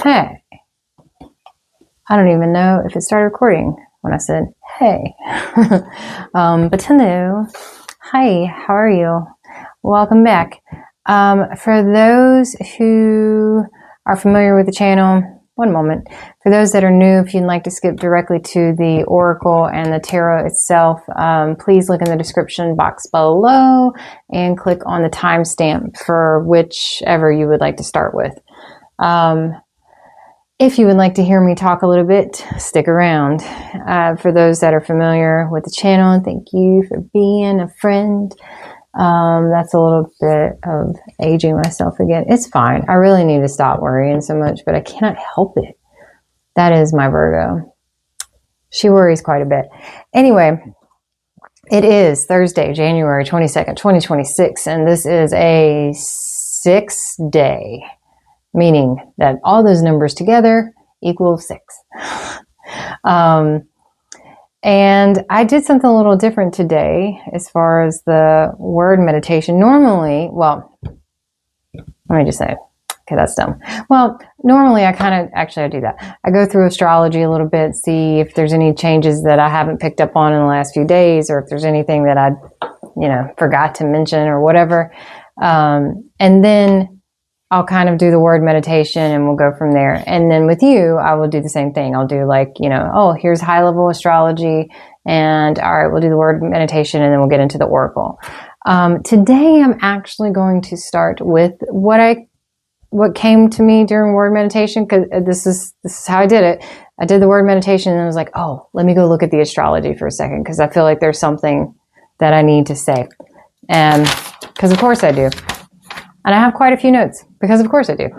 Hey. I don't even know if it started recording when I said, hey. But hello. Hi, how are you? Welcome back. For those who are familiar with the channel, one moment. For those that are new, if you'd like to skip directly to the Oracle and the Tarot itself, please look in the description box below and click on the timestamp for whichever you would like to start with. If you would like to hear me talk a little bit, stick around. For those that are familiar with the channel, thank you for being a friend. That's a little bit of aging myself again. It's fine. I really need to stop worrying so much, but I cannot help it. That is my Virgo. She worries quite a bit. Anyway, it is Thursday, January 22nd, 2026, and this is a 6-day, meaning that all those numbers together equal 6. And I did something a little different today as far as the word meditation. Normally, well, let me just say, okay, that's dumb. Well, normally I do that. I go through astrology a little bit, see if there's any changes that I haven't picked up on in the last few days, or if there's anything that I, forgot to mention or whatever. And then I'll kind of do the word meditation and we'll go from there. And then with you, I will do the same thing. I'll do here's high level astrology, and all right, we'll do the word meditation and then we'll get into the oracle. Today I'm actually going to start with what came to me during word meditation, because this is how I did it. I did the word meditation and I was like, oh, let me go look at the astrology for a second, because I feel like there's something that I need to say. And because of course I do. And I have quite a few notes, because of course I do.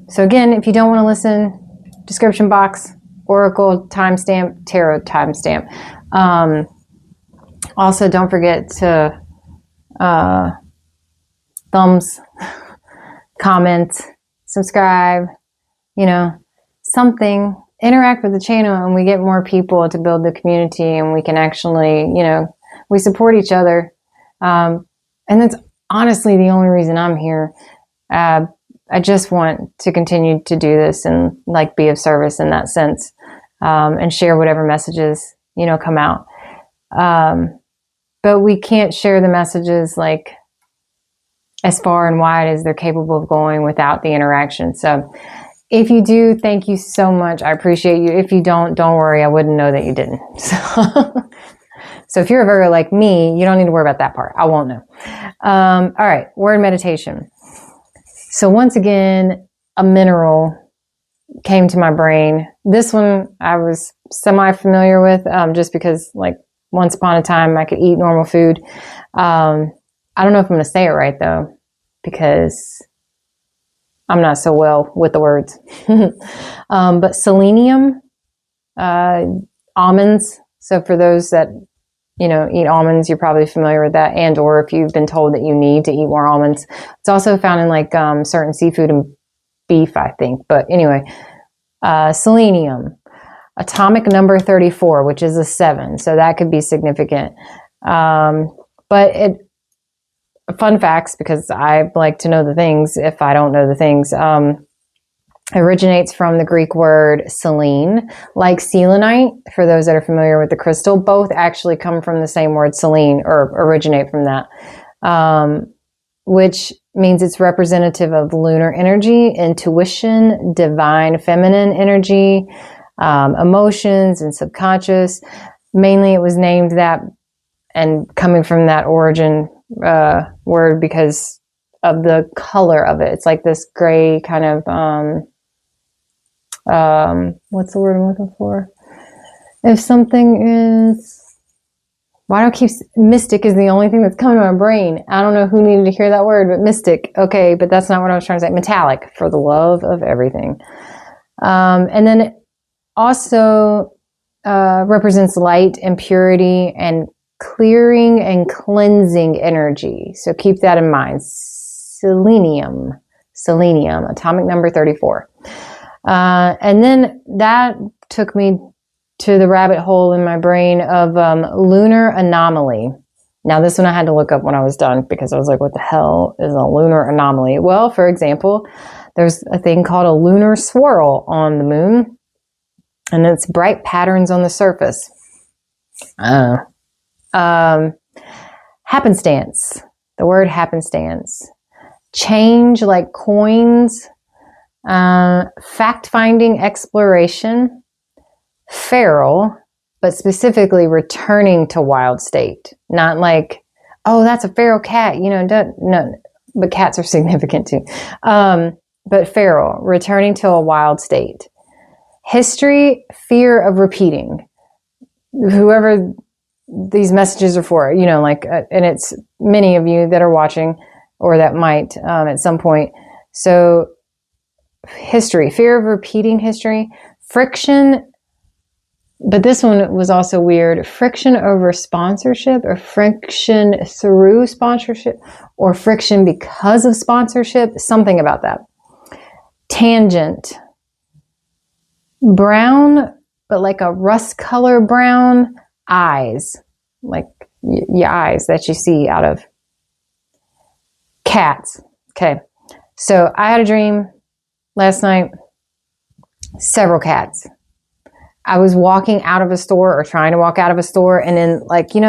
So again, if you don't want to listen, description box, Oracle timestamp, Tarot timestamp. Also, don't forget to thumbs, comment, subscribe, something. Interact with the channel, and we get more people to build the community, and we can actually, we support each other. And that's honestly the only reason I'm here. I just want to continue to do this and be of service in that sense, and share whatever messages, come out. But we can't share the messages as far and wide as they're capable of going without the interaction. So if you do, thank you so much. I appreciate you. If you don't worry. I wouldn't know that you didn't. So if you're a Virgo like me, you don't need to worry about that part. I won't know. All right, word meditation. So once again, a mineral came to my brain. This one I was semi-familiar with, just because once upon a time I could eat normal food. I don't know if I'm going to say it right though, because I'm not so well with the words. But selenium, almonds. So for those that eat almonds, you're probably familiar with that, and or if you've been told that you need to eat more almonds. It's also found in certain seafood and beef, I think. But anyway, selenium, atomic number 34, which is a 7, so that could be significant. But fun facts, because I like to know the things if I don't know the things. Originates from the Greek word selene, like selenite. For those that are familiar with the crystal, both actually come from the same word selene, or originate from that, which means it's representative of lunar energy, intuition, divine feminine energy, emotions, and subconscious. Mainly it was named that and coming from that origin word because of the color of it. It's like this gray kind of what's the word I'm looking for? If something is, why do I keep, mystic is the only thing that's coming to my brain. I don't know who needed to hear that word, but mystic. Okay, but that's not what I was trying to say. Metallic, for the love of everything. And then it also represents light and purity and clearing and cleansing energy. So keep that in mind. Selenium, atomic number 34. And then that took me to the rabbit hole in my brain of lunar anomaly. Now, this one I had to look up when I was done, because I was like, what the hell is a lunar anomaly? Well, for example, There's a thing called a lunar swirl on the moon, and it's bright patterns on the surface. Happenstance. The word happenstance. Change like coins. Fact-finding exploration. Feral, but specifically returning to wild state. Not like, oh, that's a feral cat. No, but cats are significant too. But feral, returning to a wild state. History, fear of repeating. Whoever these messages are for, and it's many of you that are watching or that might at some point. So history, fear of repeating history, friction, but this one was also weird. Friction over sponsorship, or friction through sponsorship, or friction because of sponsorship, something about that. Tangent. Brown, but like a rust color brown. Eyes, like your eyes that you see out of. Cats. Okay. So I had a dream last night. Several cats. I was walking out of a store, or trying to walk out of a store, and then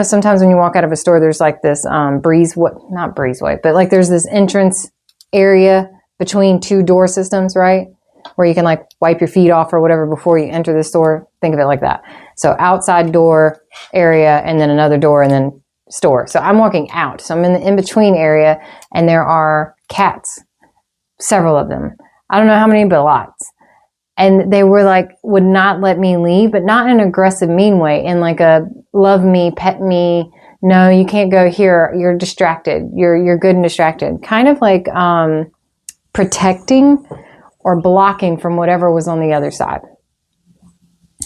sometimes when you walk out of a store, there's like this not breezeway, but like there's this entrance area between two door systems, right? Where you can like wipe your feet off or whatever before you enter the store. Think of it like that. So outside door area, and then another door, and then store. So I'm walking out. So I'm in the in-between area, and there are cats, several of them. I don't know how many, but lots. And they were like, would not let me leave, but not in an aggressive, mean way, in like a love me, pet me. No, you can't go here. You're distracted. You're good and distracted. Kind of like protecting or blocking from whatever was on the other side.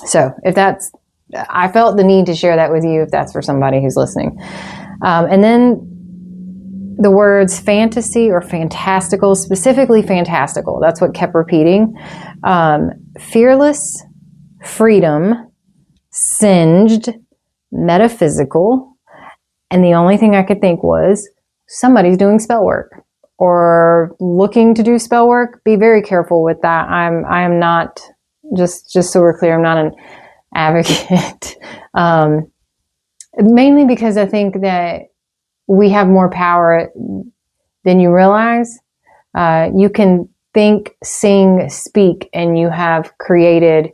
So I felt the need to share that with you if that's for somebody who's listening. And then the words fantasy or fantastical, specifically fantastical. That's what kept repeating. Fearless, freedom, singed, metaphysical. And the only thing I could think was somebody's doing spell work or looking to do spell work. Be very careful with that. I am not, just so we're clear, I'm not an advocate. Mainly because I think that we have more power than you realize. You can think, sing, speak, and you have created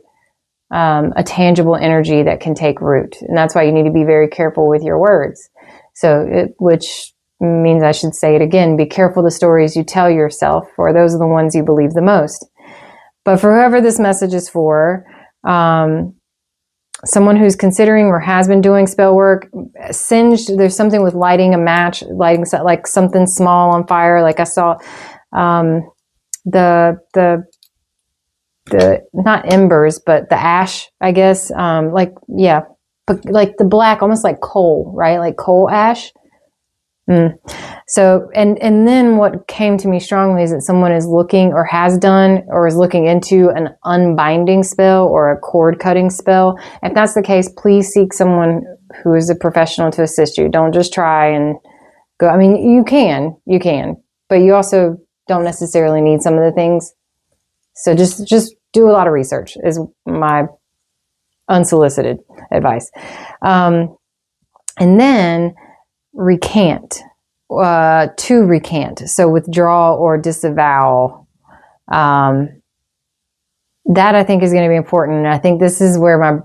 a tangible energy that can take root. And that's why you need to be very careful with your words. Which means I should say it again, be careful the stories you tell yourself, for those are the ones you believe the most. But for whoever this message is for, someone who's considering or has been doing spell work, singed, there's something with lighting a match, lighting like something small on fire. Like I saw the not embers, but the ash, I guess. But like the black, almost like coal, right? Like coal ash. So, and then what came to me strongly is that someone is looking or has done or is looking into an unbinding spell or a cord cutting spell. If that's the case, please seek someone who is a professional to assist you. Don't just try and go. I mean, you can, but you also don't necessarily need some of the things. So just do a lot of research is my unsolicited advice. And then recant, to recant. So withdraw or disavow. That I think is going to be important. And I think this is where my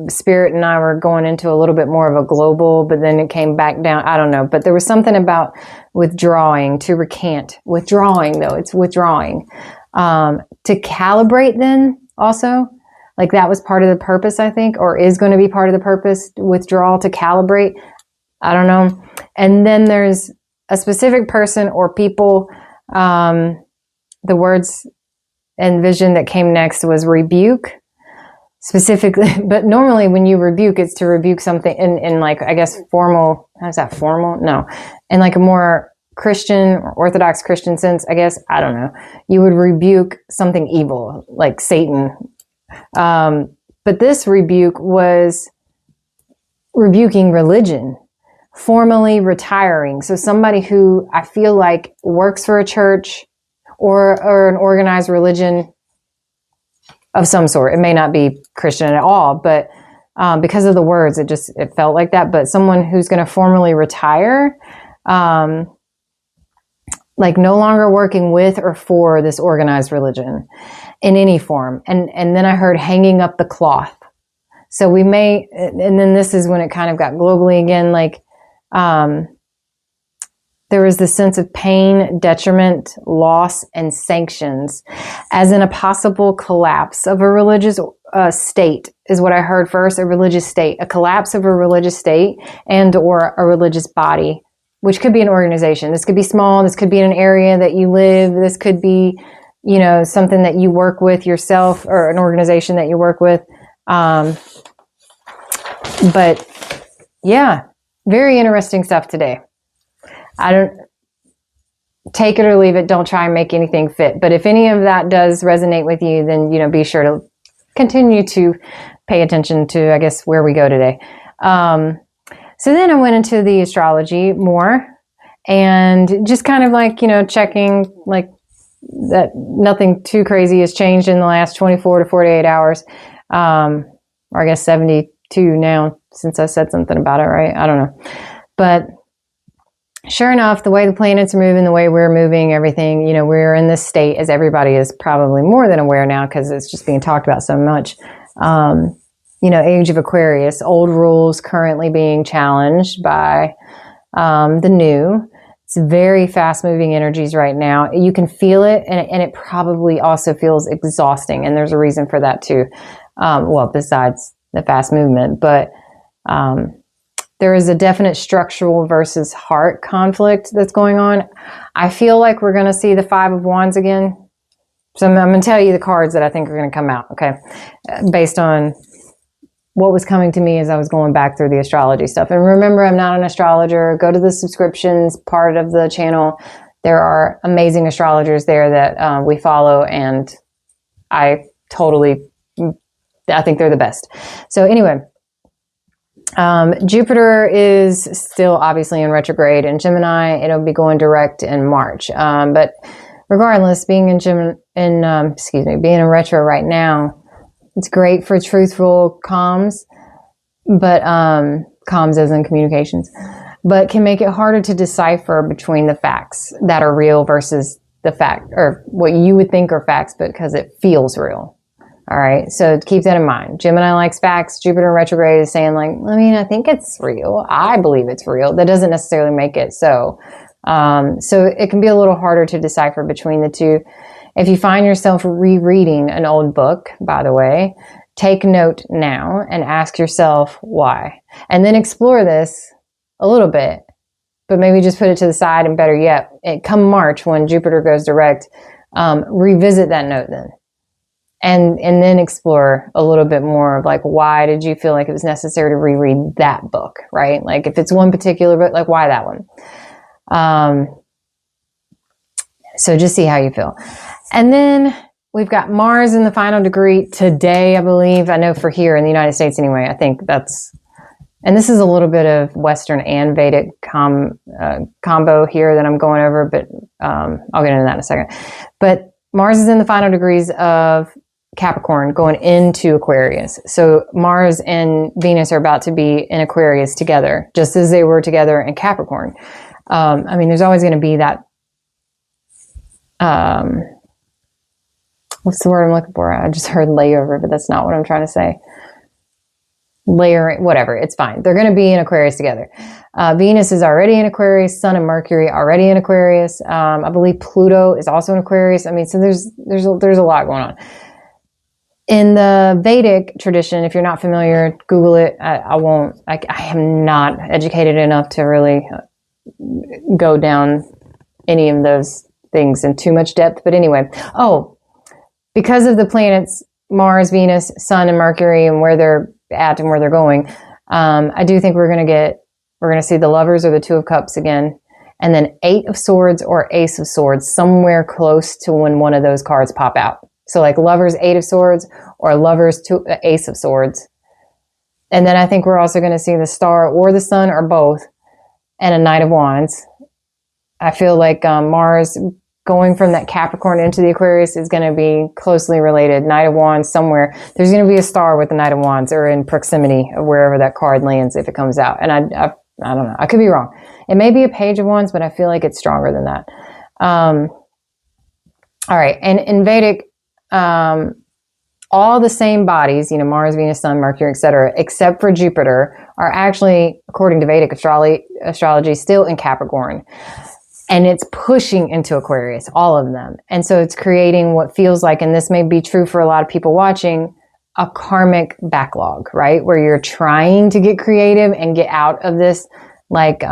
spirit and I were going into a little bit more of a global, but then it came back down. I don't know. But there was something about withdrawing, to recant. Withdrawing, though. It's withdrawing. To calibrate then also. Like that was part of the purpose, I think, or is going to be part of the purpose, withdrawal, to calibrate. I don't know. And then there's a specific person or people. The words and vision that came next was rebuke, specifically. But normally when you rebuke, it's to rebuke something in like, I guess, formal. How's that formal? No. In like a more Christian or Orthodox Christian sense, I guess. I don't know. You would rebuke something evil, like Satan. But this rebuke was rebuking religion. Formally retiring. So somebody who I feel like works for a church or an organized religion of some sort. It may not be Christian at all, but because of the words, it felt like that. But someone who's going to formally retire, like no longer working with or for this organized religion in any form. And then I heard hanging up the cloth. So we may, and then this is when it kind of got globally again, like, there was this sense of pain, detriment, loss, and sanctions as in a possible collapse of a religious state is what I heard first, a religious state, a collapse of a religious state and or a religious body, which could be an organization. This could be small. This could be in an area that you live. This could be, you know, something that you work with yourself or an organization that you work with. But yeah, very interesting stuff today. I don't take it or leave it. Don't try and make anything fit. But if any of that does resonate with you, then, you know, be sure to continue to pay attention to, I guess, where we go today. So then I went into the astrology more and just kind of like, you know, checking like that nothing too crazy has changed in the last 24 to 48 hours. Or I guess 72 now since I said something about it, right? I don't know. But sure enough, the way the planets are moving, the way we're moving, everything, you know, we're in this state, as everybody is probably more than aware now because it's just being talked about so much. You know, age of Aquarius, old rules currently being challenged by the new. It's very fast moving energies right now. You can feel it, and it probably also feels exhausting. And there's a reason for that too. Well, besides the fast movement, but there is a definite structural versus heart conflict that's going on. I feel like we're going to see the Five of Wands again. So I'm going to tell you the cards that I think are going to come out, okay? Based on what was coming to me as I was going back through the astrology stuff. And remember, I'm not an astrologer. Go to the subscriptions part of the channel. There are amazing astrologers there that we follow, and I think they're the best. So anyway, Jupiter is still obviously in retrograde in Gemini. It'll be going direct in March. But regardless, being in being in retro right now, it's great for truthful comms, but comms as in communications, but can make it harder to decipher between the facts that are real versus the fact or what you would think are facts, but because it feels real. All right. So keep that in mind. Gemini likes facts. Jupiter retrograde is saying like, I mean, I think it's real. I believe it's real. That doesn't necessarily make it so. So it can be a little harder to decipher between the two. If you find yourself rereading an old book, by the way, take note now and ask yourself why. And then explore this a little bit, but maybe just put it to the side, and better yet, come March when Jupiter goes direct, revisit that note then. And then explore a little bit more of like, why did you feel like it was necessary to reread that book, right? Like if it's one particular book, like why that one? So just see how you feel. And then we've got Mars in the final degree today, I believe. I know for here in the United States anyway, I think that's, and this is a little bit of Western and Vedic combo here that I'm going over, but I'll get into that in a second. But Mars is in the final degrees of Capricorn going into Aquarius. So Mars and Venus are about to be in Aquarius together, just as they were together in Capricorn. I mean, there's always going to be that, what's the word I'm looking for? I just heard layover, but that's not what I'm trying to say. Layering, whatever, it's fine. They're going to be in Aquarius together. Venus is already in Aquarius, Sun and Mercury already in Aquarius. I believe Pluto is also in Aquarius. I mean, so there's a lot going on. In the Vedic tradition, if you're not familiar, Google it. I am not educated enough to really go down any of those things in too much depth. But anyway, because of the planets, Mars, Venus, Sun, and Mercury, and where they're at and where they're going, I do think we're going to see the Lovers or the Two of Cups again, and then Eight of Swords or Ace of Swords somewhere close to when one of those cards pop out. So like Lovers, Eight of Swords, or Lovers, Ace of Swords. And then I think we're also going to see the Star or the Sun or both, and a Knight of Wands. I feel like Mars going from that Capricorn into the Aquarius is going to be closely related. Knight of Wands somewhere. There's going to be a star with the Knight of Wands or in proximity of wherever that card lands if it comes out. And I don't know. I could be wrong. It may be a Page of Wands, but I feel like it's stronger than that. All right. And in Vedic, all the same bodies, you know, Mars, Venus, Sun, Mercury, etc., except for Jupiter, are actually, according to Vedic astrology, still in Capricorn. And it's pushing into Aquarius, all of them. And so it's creating what feels like, and this may be true for a lot of people watching, a karmic backlog, right? Where you're trying to get creative and get out of this like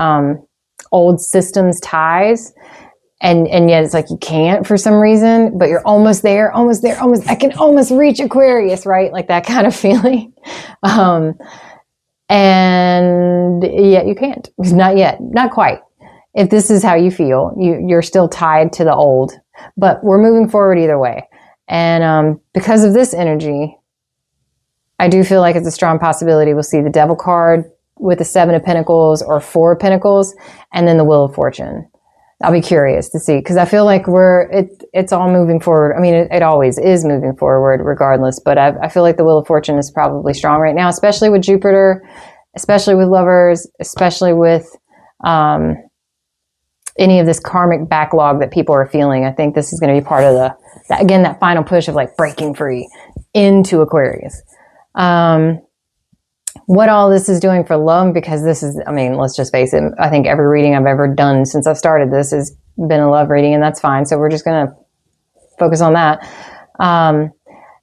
old systems ties. And yet it's like you can't for some reason, but you're almost there. I can almost reach Aquarius, right? Like that kind of feeling. And yet you can't. Not yet. Not quite. If this is how you feel, you're still tied to the old, but we're moving forward either way. And because of this energy, I do feel like it's a strong possibility we'll see the Devil card with the 7 of Pentacles or 4 of Pentacles, and then the Wheel of Fortune. I'll be curious to see, because I feel like it's all moving forward. I mean, it always is moving forward regardless, but I feel like the Wheel of Fortune is probably strong right now, especially with Jupiter, especially with lovers, especially with any of this karmic backlog that people are feeling. I think this is going to be part of that final push of like breaking free into Aquarius. What all this is doing for love, because this is, I mean, let's just face it. I think every reading I've ever done since I've started this has been a love reading, and that's fine. So we're just going to focus on that.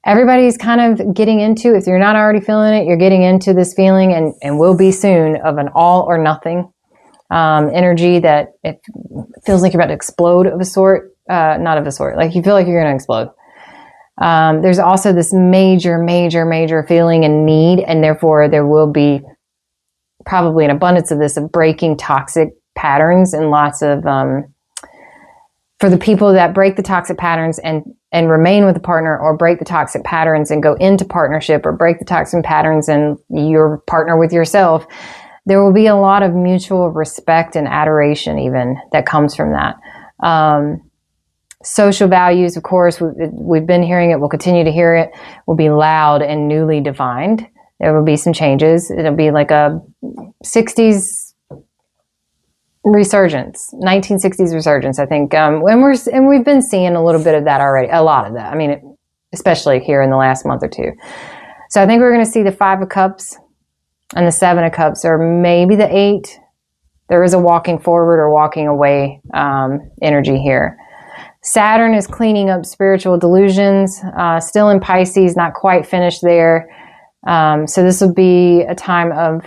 Everybody's kind of getting into, if you're not already feeling it, you're getting into this feeling and will be soon of an all or nothing energy that it feels like you're about to explode of a sort, not of a sort, like you feel like you're going to explode. There's also this major feeling and need, and therefore there will be probably an abundance of this, of breaking toxic patterns, and lots of, for the people that break the toxic patterns and remain with a partner, or break the toxic patterns and go into partnership, or break the toxic patterns and your partner with yourself, there will be a lot of mutual respect and adoration even that comes from that. Social values, of course, we've been hearing it, we'll continue to hear it, will be loud and newly defined. There will be some changes. It'll be like a 60s resurgence, 1960s resurgence, I think. And we've been seeing a little bit of that already, a lot of that. I mean, especially here in the last month or two. So I think we're going to see the 5 of Cups and the 7 of Cups, or maybe the 8. There is a walking forward or walking away energy here. Saturn is cleaning up spiritual delusions, still in Pisces, not quite finished there. So this will be a time of,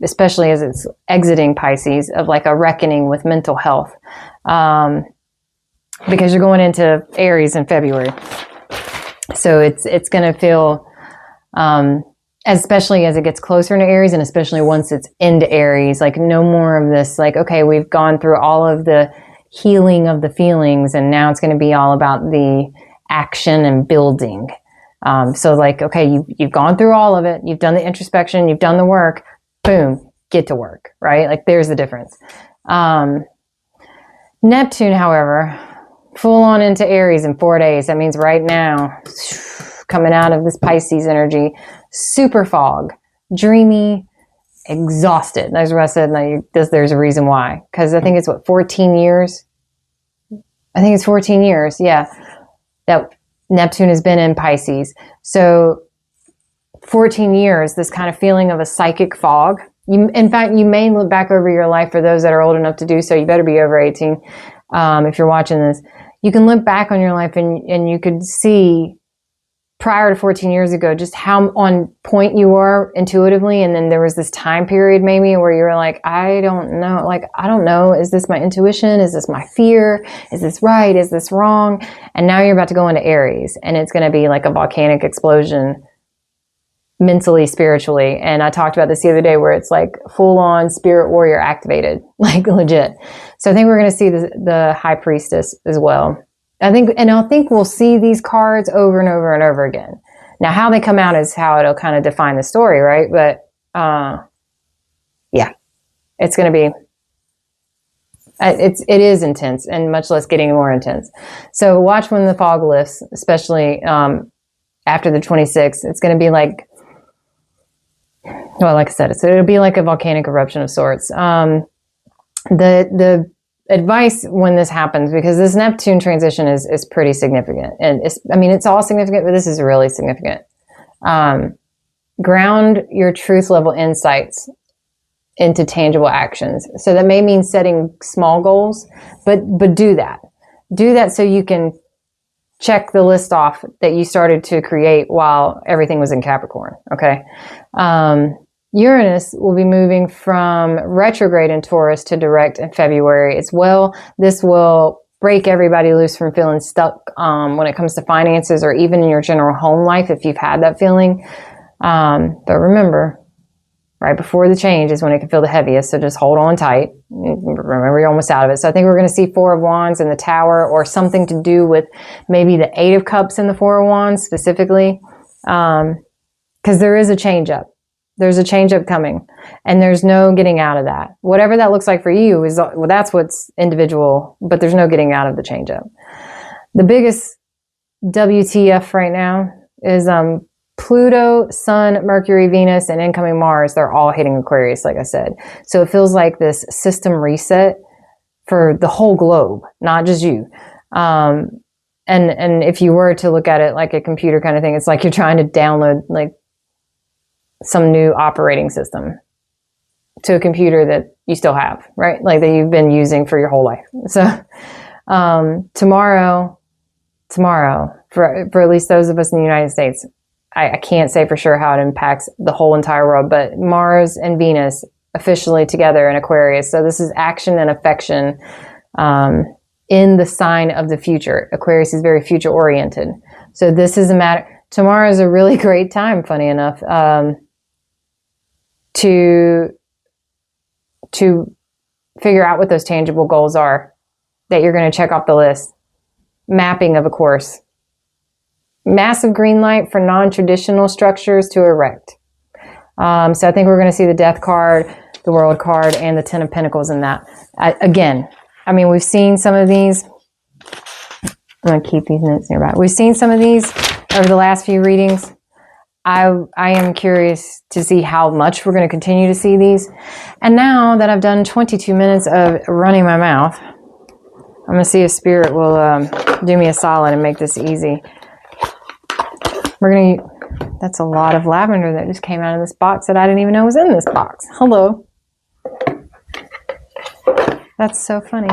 especially as it's exiting Pisces, of like a reckoning with mental health. Because you're going into Aries in February. So it's going to feel, especially as it gets closer to Aries, and especially once it's into Aries, like no more of this, like, okay, we've gone through all of the healing of the feelings, and now it's going to be all about the action and building. So like, okay, you've gone through all of it, you've done the introspection, you've done the work, boom, get to work, right? Like there's the difference. Neptune, however, full on into Aries in 4 days. That means right now, coming out of this Pisces energy, super fog, dreamy, exhausted. That's what I said. There's a reason why. Because I think it's 14 years? I think it's 14 years, yeah, that Neptune has been in Pisces. So 14 years, this kind of feeling of a psychic fog. In fact, you may look back over your life, for those that are old enough to do so. You better be over 18 if you're watching this. You can look back on your life and you could see prior to 14 years ago, just how on point you were intuitively. And then there was this time period maybe where you were like, I don't know. Is this my intuition? Is this my fear? Is this right? Is this wrong? And now you're about to go into Aries, and it's going to be like a volcanic explosion mentally, spiritually. And I talked about this the other day, where it's like full on spirit warrior activated, like legit. So I think we're going to see the High Priestess as well. I think we'll see these cards over and over and over again. Now, how they come out is how it'll kind of define the story, right? But, yeah, it's going to be It is intense, and much less getting more intense. So watch when the fog lifts, especially after the 26th. It's going to be like, well, like I said, it'll be like a volcanic eruption of sorts. The advice when this happens, because this Neptune transition is pretty significant, and it's all significant, but this is really significant. Ground your truth level insights into tangible actions. So that may mean setting small goals, but do that so you can check the list off that you started to create while everything was in Capricorn. Okay. Uranus will be moving from retrograde in Taurus to direct in February as well. This will break everybody loose from feeling stuck when it comes to finances, or even in your general home life if you've had that feeling. But remember, right before the change is when it can feel the heaviest, so just hold on tight. Remember, you're almost out of it. So I think we're going to see Four of Wands in the Tower, or something to do with maybe the Eight of Cups in the Four of Wands specifically, because there is a change up. There's a change up coming, and there's no getting out of that. Whatever that looks like for you that's what's individual, but there's no getting out of the change up. The biggest WTF right now is Pluto, Sun, Mercury, Venus, and incoming Mars. They're all hitting Aquarius, like I said. So it feels like this system reset for the whole globe, not just you. And if you were to look at it like a computer kind of thing, it's like you're trying to download like some new operating system to a computer that you still have, right? Like that you've been using for your whole life. So tomorrow, for at least those of us in the United States, I can't say for sure how it impacts the whole entire world, but Mars and Venus officially together in Aquarius. So this is action and affection in the sign of the future. Aquarius is very future oriented. So this is a matter. Tomorrow is a really great time, funny enough, to figure out what those tangible goals are that you're going to check off the list. Mapping of a course. Massive green light for non-traditional structures to erect. So I think we're going to see the Death card, the World card, and the Ten of Pentacles in that. Again, we've seen some of these. I'm going to keep these notes nearby. We've seen some of these over the last few readings. I am curious to see how much we're going to continue to see these. And now that I've done 22 minutes of running my mouth, I'm going to see if Spirit will do me a solid and make this easy. That's a lot of lavender that just came out of this box that I didn't even know was in this box. Hello. That's so funny.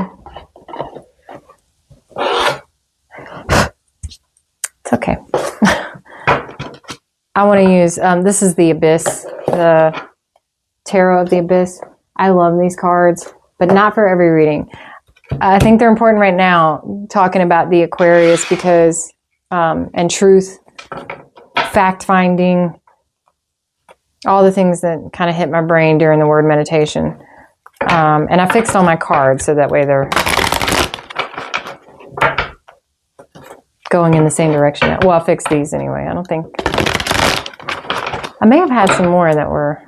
It's okay. I want to use, this is the Abyss, the Tarot of the Abyss. I love these cards, but not for every reading. I think they're important right now, talking about the Aquarius, because, and truth, fact-finding, all the things that kind of hit my brain during the word meditation. And I fixed all my cards so that way they're going in the same direction. Well, I'll fix these anyway. I don't think... I may have had some more that were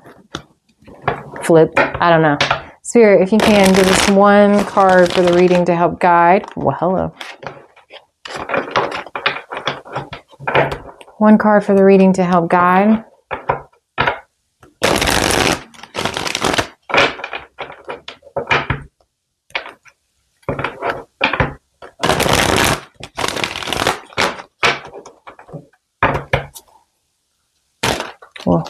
flipped. I don't know. Spirit, if you can, give us one card for the reading to help guide. Well, hello. One card for the reading to help guide. Cool.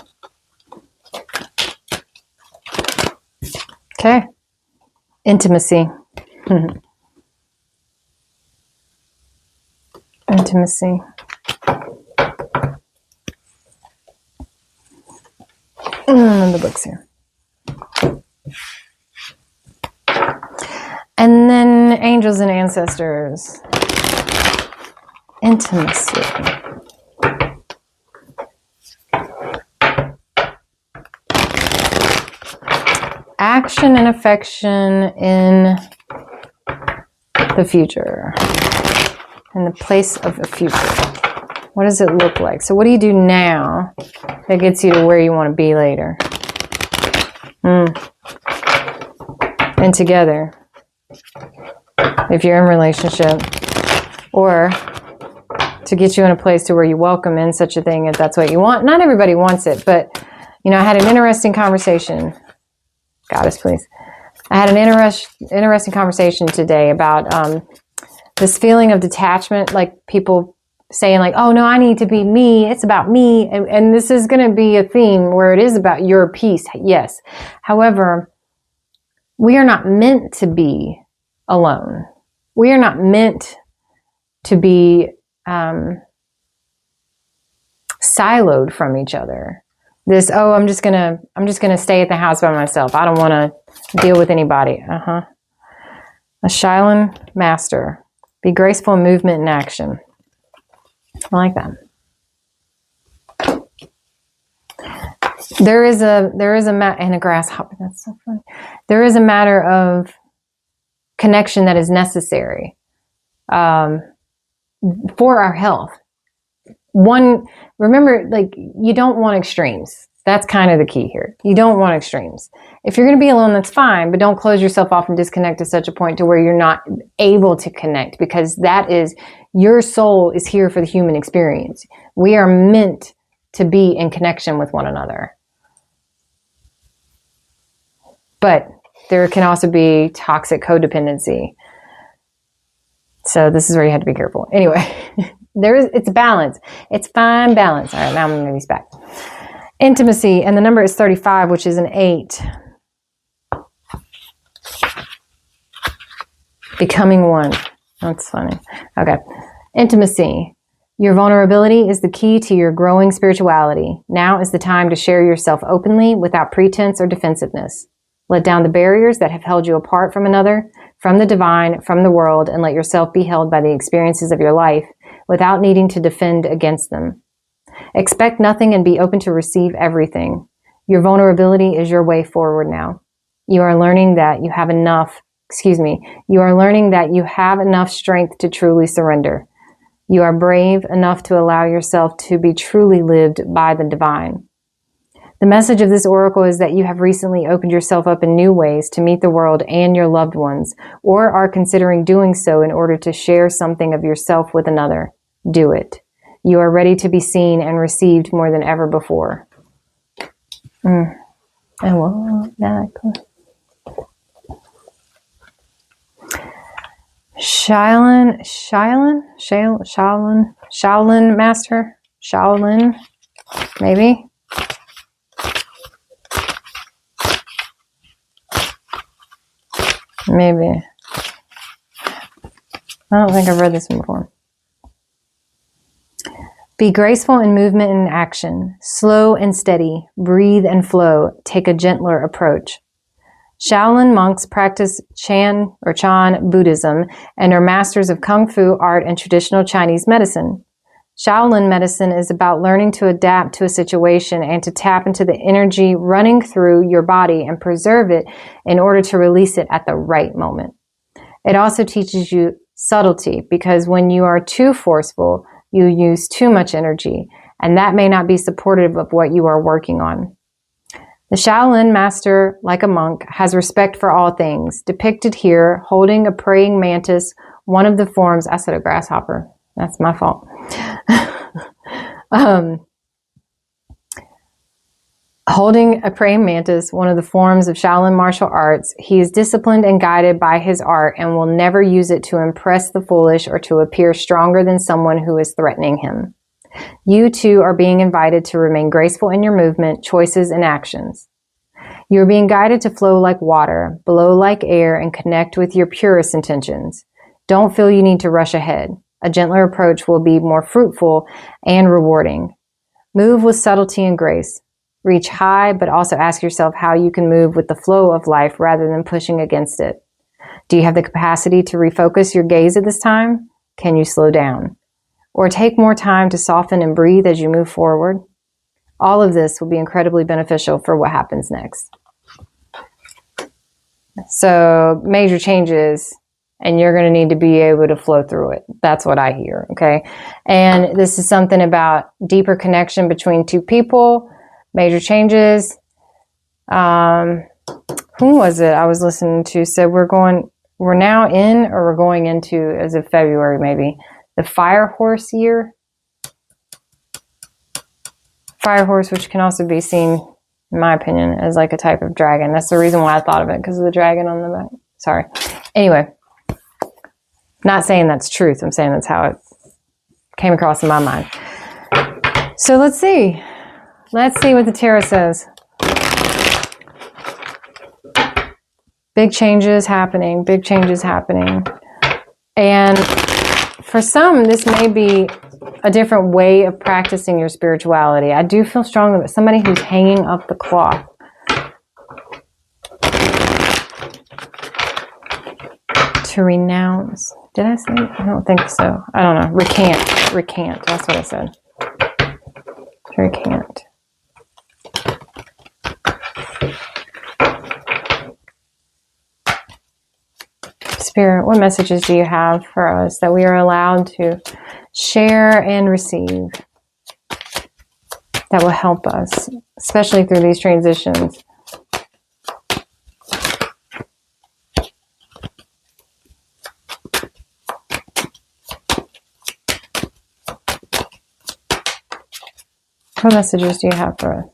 Okay. Intimacy. Intimacy. The books here. And then angels and ancestors. Intimacy. Action and affection in the future. In the place of the future. What does it look like? So what do you do now that gets you to where you want to be later? And together. if you're in a relationship, or to get you in a place to where you welcome in such a thing if that's what you want. Not everybody wants it, but you know, I had an interesting conversation. Goddess, please. I had an interesting conversation today about this feeling of detachment, like people saying like, oh no, I need to be me. It's about me. And this is going to be a theme where it is about your peace. Yes. However, we are not meant to be alone. We are not meant to be siloed from each other. This, oh, I'm just gonna stay at the house by myself. I don't want to deal with anybody. A Shaolin master. Be graceful in movement and action. I like that. There is a and a grasshopper. That's so funny. There is a matter of connection that is necessary for our health. Remember, like, you don't want extremes. That's kind of the key here. You don't want extremes. If you're going to be alone, that's fine, but don't close yourself off and disconnect to such a point to where you're not able to connect, because that is, your soul is here for the human experience. We are meant to be in connection with one another. But there can also be toxic codependency. So this is where you have to be careful. Anyway, it's balance. It's fine balance. All right, now I'm going to move these back. Intimacy, and the number is 35, which is an 8. Becoming one. That's funny. Okay. Intimacy. Your vulnerability is the key to your growing spirituality. Now is the time to share yourself openly without pretense or defensiveness. Let down the barriers that have held you apart from another, from the divine, from the world, and let yourself be held by the experiences of your life without needing to defend against them. Expect nothing and be open to receive everything. Your vulnerability is your way forward now. You are learning that you have enough strength to truly surrender. You are brave enough to allow yourself to be truly lived by the divine. The message of this oracle is that you have recently opened yourself up in new ways to meet the world and your loved ones, or are considering doing so in order to share something of yourself with another. Do it. You are ready to be seen and received more than ever before. I want that. Shaolin master? Shaolin? Maybe? Maybe. I don't think I've read this one before. Be graceful in movement and action, slow and steady, breathe and flow, take a gentler approach. Shaolin monks practice Chan Buddhism and are masters of Kung Fu, art, and traditional Chinese medicine. Shaolin medicine is about learning to adapt to a situation and to tap into the energy running through your body and preserve it in order to release it at the right moment. It also teaches you subtlety, because when you are too forceful, you use too much energy, and that may not be supportive of what you are working on. The Shaolin master, like a monk, has respect for all things, depicted here holding a praying mantis, one of the forms. I said a grasshopper. That's my fault. Holding a praying mantis, one of the forms of Shaolin martial arts, he is disciplined and guided by his art and will never use it to impress the foolish or to appear stronger than someone who is threatening him. You too are being invited to remain graceful in your movement, choices, and actions. You are being guided to flow like water, blow like air, and connect with your purest intentions. Don't feel you need to rush ahead. A gentler approach will be more fruitful and rewarding. Move with subtlety and grace. Reach high, but also ask yourself how you can move with the flow of life rather than pushing against it. Do you have the capacity to refocus your gaze at this time? Can you slow down? Or take more time to soften and breathe as you move forward? All of this will be incredibly beneficial for what happens next. So, major changes, and you're going to need to be able to flow through it. That's what I hear, okay? And this is something about deeper connection between two people, major changes. Who was it I was listening to said we're going, we're now in, or we're going into, as of February maybe, the fire horse year. Fire horse, which can also be seen, in my opinion, as like a type of dragon. That's the reason why I thought of it, because of the dragon on the back. Sorry. Anyway, not saying that's truth. I'm saying that's how it came across in my mind. So let's see. Let's see what the tarot says. Big changes happening. Big changes happening. And for some, this may be a different way of practicing your spirituality. I do feel strongly that somebody who's hanging up the cloth. To renounce. Did I say? I don't think so. I don't know. Recant. Recant. That's what I said. To recant. Spirit, what messages do you have for us that we are allowed to share and receive that will help us, especially through these transitions? What messages do you have for us?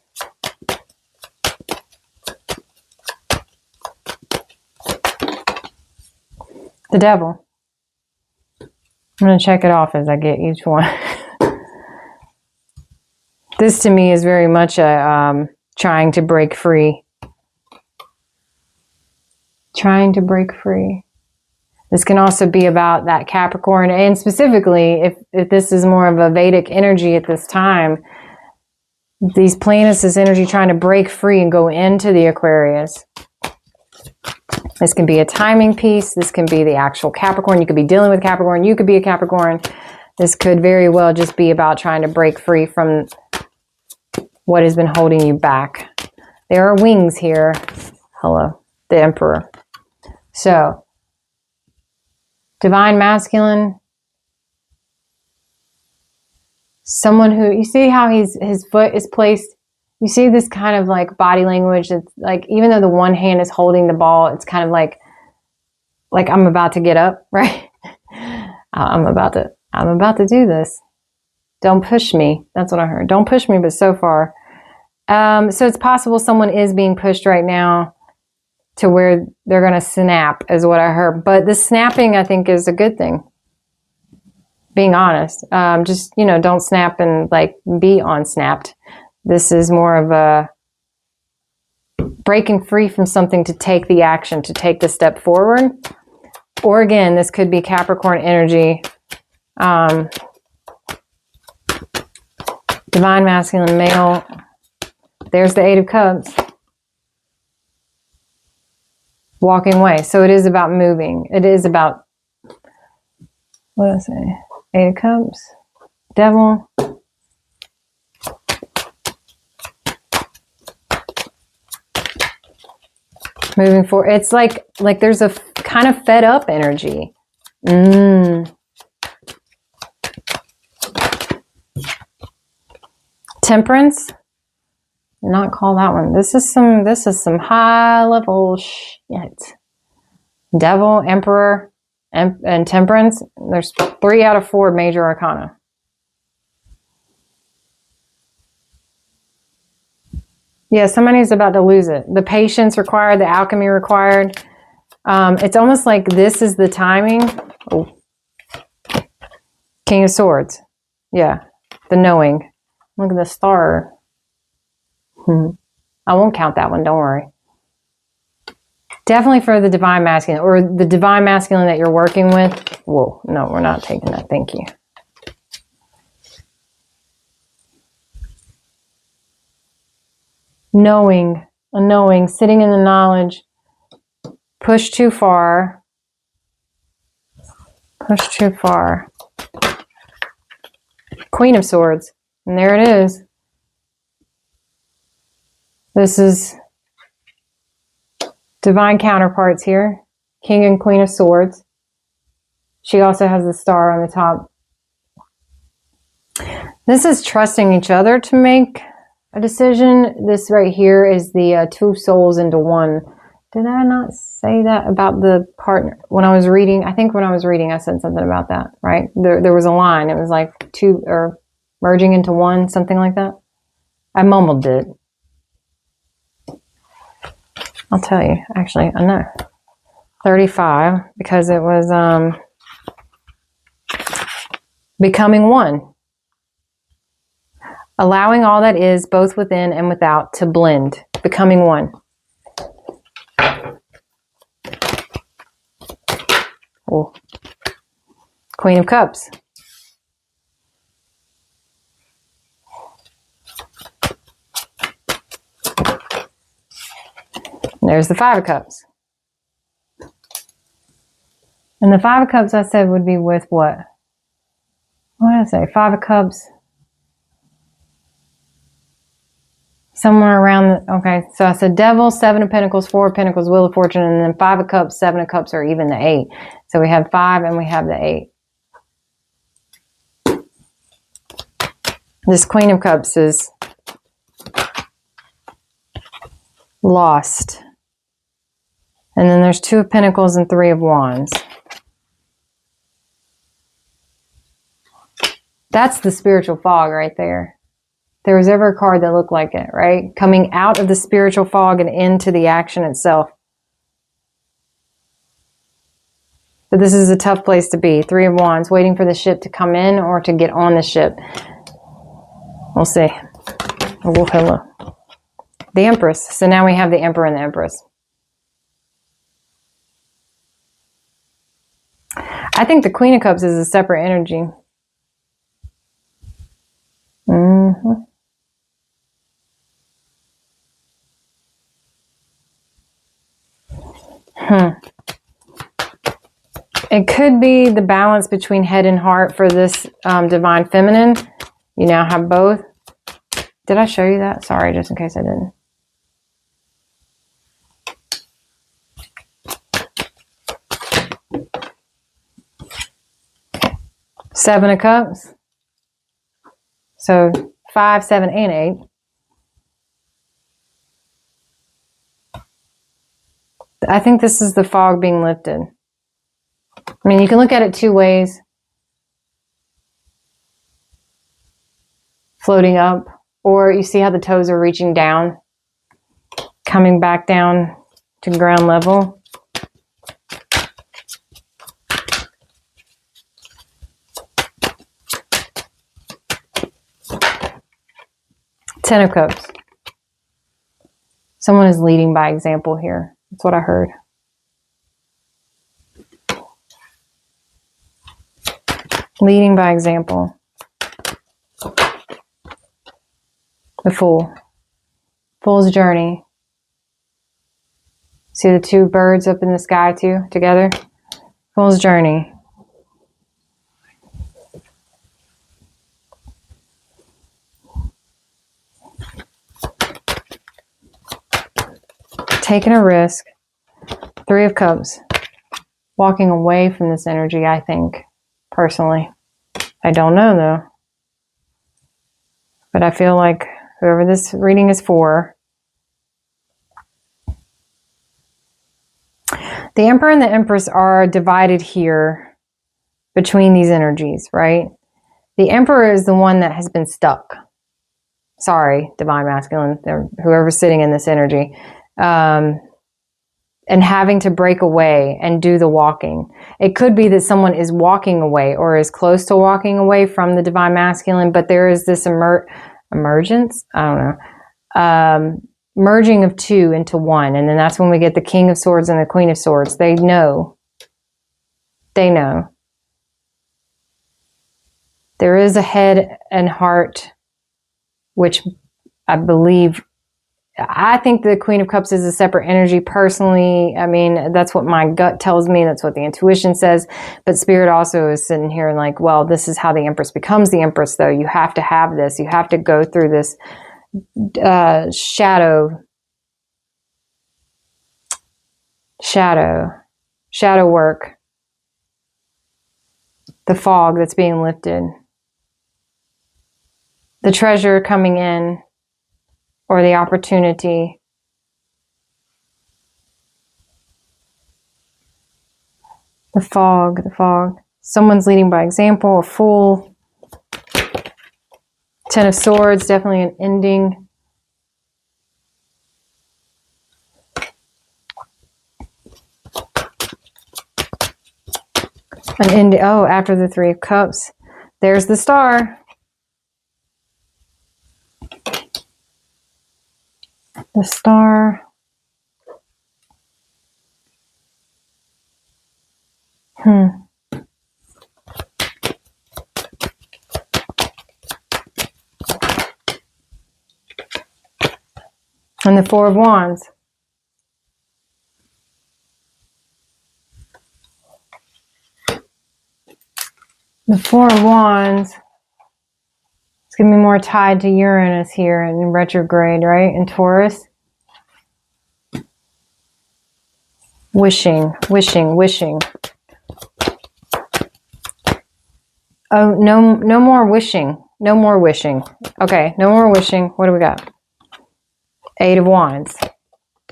The devil. I'm going to check it off as I get each one. This to me is very much a trying to break free. Trying to break free. This can also be about that Capricorn, and specifically, if this is more of a Vedic energy at this time, these planets, this energy trying to break free and go into the Aquarius. This can be a timing piece. This can be the actual Capricorn. You could be dealing with Capricorn. You could be a Capricorn. This could very well just be about trying to break free from what has been holding you back. There are wings here. Hello, the Emperor. So, divine masculine. Someone who, you see how his foot is placed. You see this kind of like body language. It's like, even though the one hand is holding the ball, it's kind of like I'm about to get up, right? I'm about to do this. Don't push me. That's what I heard. Don't push me, but so far. So it's possible someone is being pushed right now to where they're going to snap, is what I heard. But the snapping, I think, is a good thing. Being honest. Just, don't snap and like be unsnapped. This is more of a breaking free from something to take the action, to take the step forward. Or again, this could be Capricorn energy. Divine masculine male. There's the Eight of Cups. Walking away. So it is about moving. It is about, what did I say? Eight of Cups. Devil. Moving forward. It's like there's a kind of fed up energy. Temperance. Not call that one. This is some high level shit. Devil, Emperor, and Temperance. There's 3 out of 4 major arcana. Yeah, somebody's about to lose it. The patience required, the alchemy required. It's almost like this is the timing. Oh. King of Swords. Yeah, the knowing. Look at the star. I won't count that one, don't worry. Definitely for the divine masculine, or the divine masculine that you're working with. Whoa, no, we're not taking that. Thank you. Knowing, a knowing, sitting in the knowledge. Push too far. Push too far. Queen of Swords. And there it is. This is divine counterparts here. King and Queen of Swords. She also has the star on the top. This is trusting each other to make a decision. This right here is the 2 souls into one. Did I not say that about the partner? When I was reading, I think when I was reading, I said something about that, right? There was a line. It was like two, or merging into one, something like that. I mumbled it. I'll tell you, actually, I know. 35, because it was becoming one. Allowing all that is, both within and without, to blend. Becoming one. Oh. Queen of Cups. There's the Five of Cups. And the Five of Cups, I said, would be with what? What did I say? Five of Cups. Somewhere around, okay, so I said Devil, Seven of Pentacles, Four of Pentacles, Wheel of Fortune, and then Five of Cups, Seven of Cups, or even the Eight. So we have 5 and we have the 8. This Queen of Cups is lost. And then there's 2 of Pentacles and 3 of Wands. That's the spiritual fog right there. There was ever a card that looked like it, right? Coming out of the spiritual fog and into the action itself. But this is a tough place to be. 3 of Wands, waiting for the ship to come in or to get on the ship. We'll see. Oh, hello. The Empress. So now we have the Emperor and the Empress. I think the Queen of Cups is a separate energy. It could be the balance between head and heart for this divine feminine. You now have both. Did I show you that? Sorry, just in case I didn't. Seven of Cups. So 5, 7, and 8. I think this is the fog being lifted. I mean, you can look at it 2 ways. Floating up, or you see how the toes are reaching down, coming back down to ground level. Ten of Cups. Someone is leading by example here. That's what I heard. Leading by example. The Fool. Fool's journey. See the 2 birds up in the sky too, together? Fool's journey. Taking a risk. 3 of Cups. Walking away from this energy, I think. Personally. I don't know though. But I feel like whoever this reading is for. The Emperor and the Empress are divided here between these energies, right? The Emperor is the one that has been stuck. Sorry, Divine Masculine, whoever's sitting in this energy. And having to break away and do the walking. It could be that someone is walking away or is close to walking away from the Divine Masculine, but there is this emergence? I don't know. Merging of 2 into 1. And then that's when we get the King of Swords and the Queen of Swords. They know. They know. There is a head and heart, which I think the Queen of Cups is a separate energy personally. I mean, that's what my gut tells me. That's what the intuition says. But Spirit also is sitting here and like, well, this is how the Empress becomes the Empress, though. You have to have this. You have to go through this shadow work. The fog that's being lifted. The treasure coming in. Or the opportunity. The fog, the fog. Someone's leading by example, a fool. Ten of Swords, definitely an ending. An ending. Oh, after the Three of Cups. There's the Star. The Star. And the Four of Wands. The Four of Wands. It's going to be more tied to Uranus here in retrograde, right? In Taurus. Wishing, wishing, wishing. Oh, no more wishing. No more wishing. Okay, no more wishing. What do we got? Eight of Wands.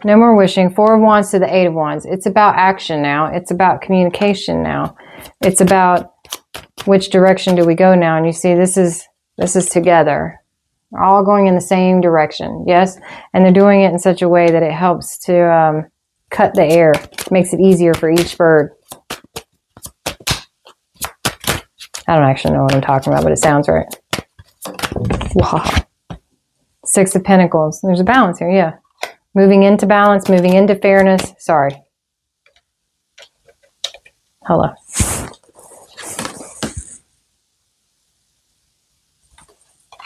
No more wishing. Four of Wands to the Eight of Wands. It's about action now. It's about communication now. It's about which direction do we go now? And you see, this is together. We're all going in the same direction. Yes? And they're doing it in such a way that it helps to cut the air. Makes it easier for each bird. I don't actually know what I'm talking about, but it sounds right. Wow. Six of Pentacles. There's a balance here, yeah. Moving into balance, moving into fairness. Sorry. Hello.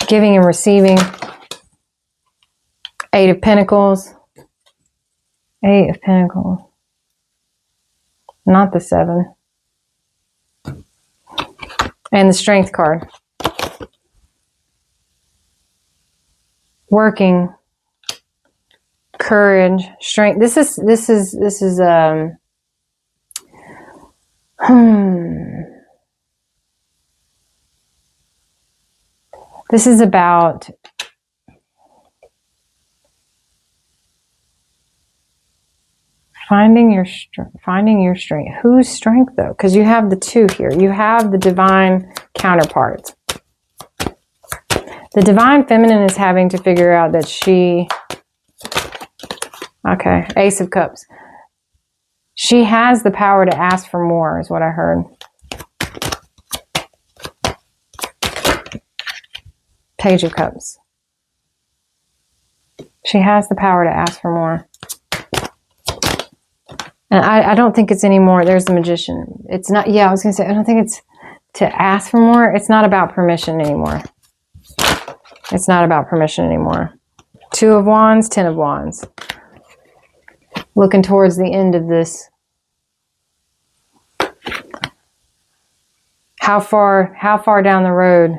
Giving and receiving. Eight of Pentacles. Eight of Pentacles. Not the Seven. And the Strength card. Working. Courage. Strength. This is This is about finding your strength. Whose strength though? Because you have the two here. You have the divine counterparts. The divine feminine is having to figure out that she, okay, Ace of Cups. She has the power to ask for more, is what I heard. Page of Cups. She has the power to ask for more. And I don't think it's anymore. There's the Magician. It's not, yeah, I was going to say, I don't think it's to ask for more. It's not about permission anymore. It's not about permission anymore. Two of Wands, Ten of Wands. Looking towards the end of this. How far down the road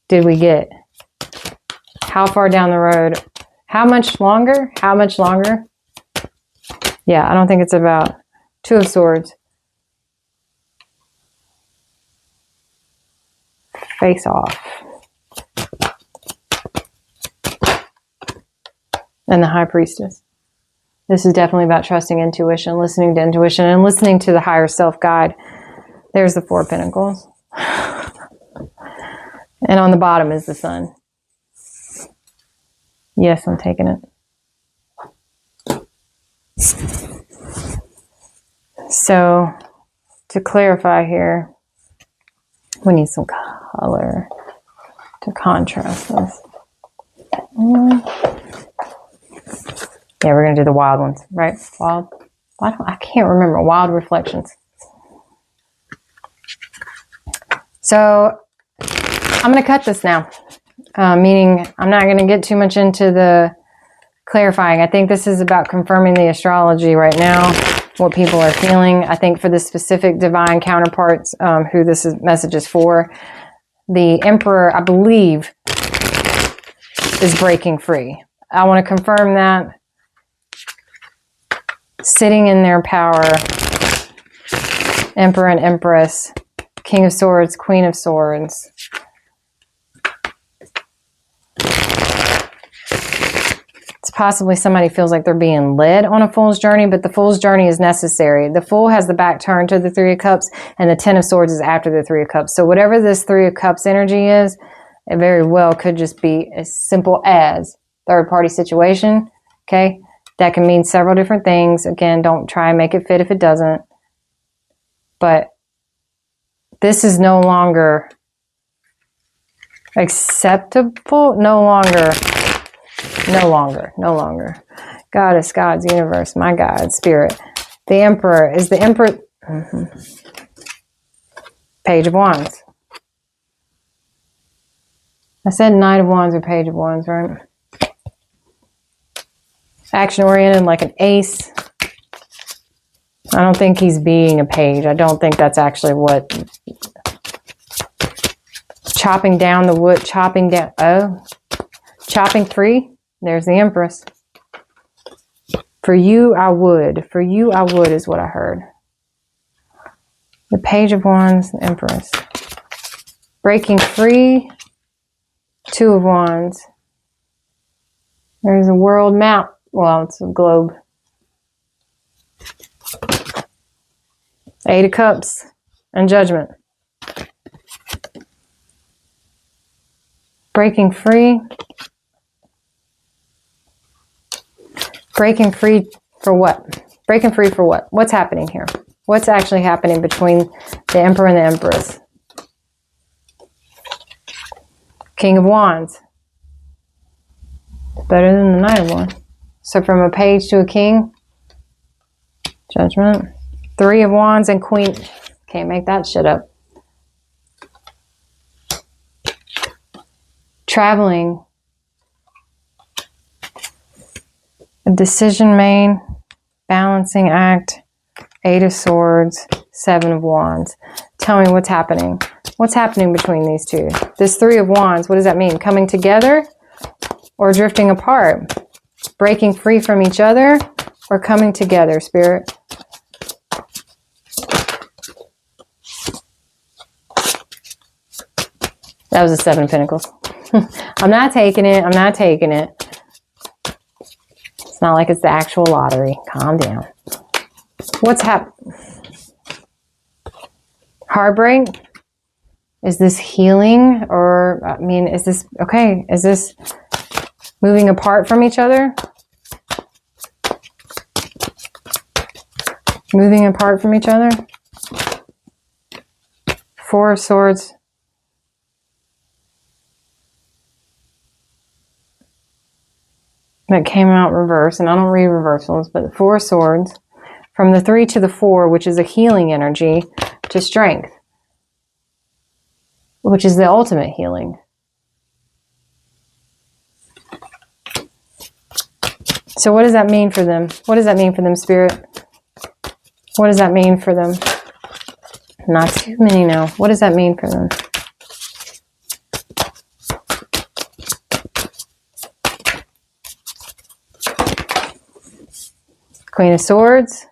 did we get? How far down the road? How much longer? How much longer? Yeah, I don't think it's about Two of Swords. Face off. And the High Priestess. This is definitely about trusting intuition, listening to intuition, and listening to the higher self guide. There's the Four of Pentacles. And on the bottom is the Sun. Yes, I'm taking it. So, to clarify here, we need some color to contrast this. Yeah, we're going to do the wild ones, right? Wild. I can't remember. Wild reflections. So, I'm going to cut this now. Meaning, I'm not going to get too much into the clarifying. I think this is about confirming the astrology right now, what people are feeling. I think for the specific divine counterparts, who this message is for, the Emperor, I believe, is breaking free. I want to confirm that. Sitting in their power, Emperor and Empress, King of Swords, Queen of Swords. It's Possibly somebody feels like they're being led on a Fool's journey, but the Fool's journey is necessary. The Fool has the back turned to the Three of Cups, and the Ten of Swords is after the Three of Cups. So whatever this Three of Cups energy is, it very well could just be as simple as third-party situation, okay? That can mean several different things. Again, don't try and make it fit if it doesn't. But this is no longer acceptable, no longer. Goddess, God's universe, my God, Spirit. The Emperor, is the Emperor, Page of Wands. I said Knight of Wands or Page of Wands, right? Action-oriented, like an ace. I don't think he's being a page. I don't think that's actually what. Chopping down the wood, chopping free. There's the Empress. For you, I would. For you, I would is what I heard. The Page of Wands, the Empress. Breaking free. Two of Wands. There's a world map. Well, it's a globe. Eight of Cups and Judgment. Breaking free. Breaking free for what? Breaking free for what? What's happening here? What's actually happening between the Emperor and the Empress? King of Wands. Better than the Knight of Wands. So from a page to a king. Judgment. Three of Wands and Queen. Can't make that shit up. Traveling. A decision made. Balancing act. Eight of Swords. Seven of Wands. Tell me what's happening. What's happening between these two? This Three of Wands, what does that mean? Coming together or drifting apart? Breaking free from each other or coming together, Spirit? That was a Seven of Pentacles. I'm not taking it. I'm not taking it. It's not like it's the actual lottery. Calm down. What's happening? Heartbreak? Is this healing? Or, I mean, is this, okay, is this moving apart from each other? Moving apart from each other? Four of Swords. That came out reverse, and I don't read reversals, but the Four of Swords. From the Three to the Four, which is a healing energy, to Strength, which is the ultimate healing. So what does that mean for them? What does that mean for them, Spirit? What does that mean for them? Not too many now. What does that mean for them? Queen of Swords.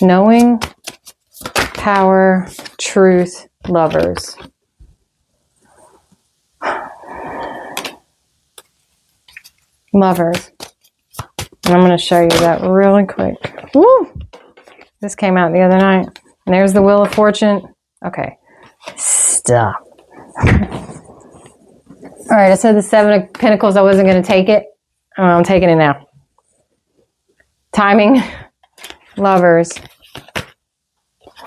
Knowing, power, truth, Lovers. Lovers. And I'm going to show you that really quick. Woo! This came out the other night. And there's the Wheel of Fortune. Okay. Stop. All right, I said the Seven of Pentacles, I wasn't going to take it. I'm taking it now. Timing. Lovers.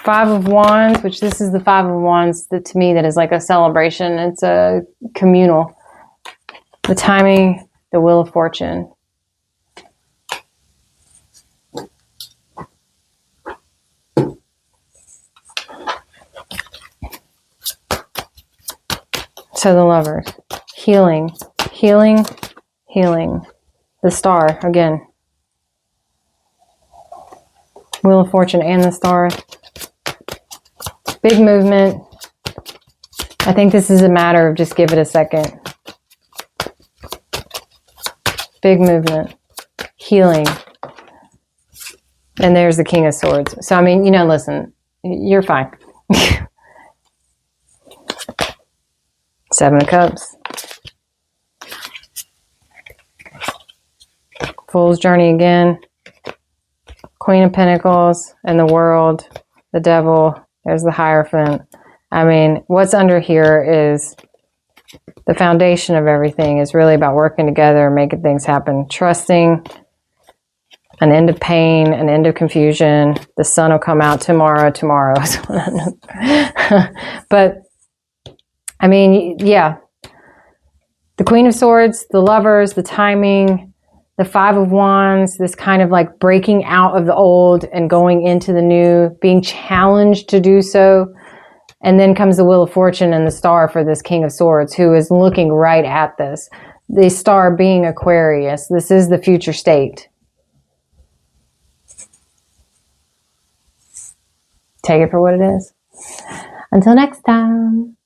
Five of Wands, which this is the Five of Wands that to me that is like a celebration. It's a communal. The timing, the Wheel of Fortune. So the Lovers. Healing, healing, healing. The Star, again. Wheel of Fortune and the Star. Big movement. I think this is a matter of just give it a second. Big movement. Healing. And there's the King of Swords. So, I mean, you know, listen, you're fine. Seven of Cups. Fool's journey again. Queen of Pentacles and the World. The Devil. There's the Hierophant. I mean, what's under here is the foundation of everything is really about working together, making things happen, trusting, an end of pain, an end of confusion. The sun will come out tomorrow. But, I mean, yeah. The Queen of Swords, the Lovers, the timing, the Five of Wands, this kind of like breaking out of the old and going into the new, being challenged to do so. And then comes the Wheel of Fortune and the Star for this King of Swords, who is looking right at this. The Star being Aquarius. This is the future state. Take it for what it is. Until next time.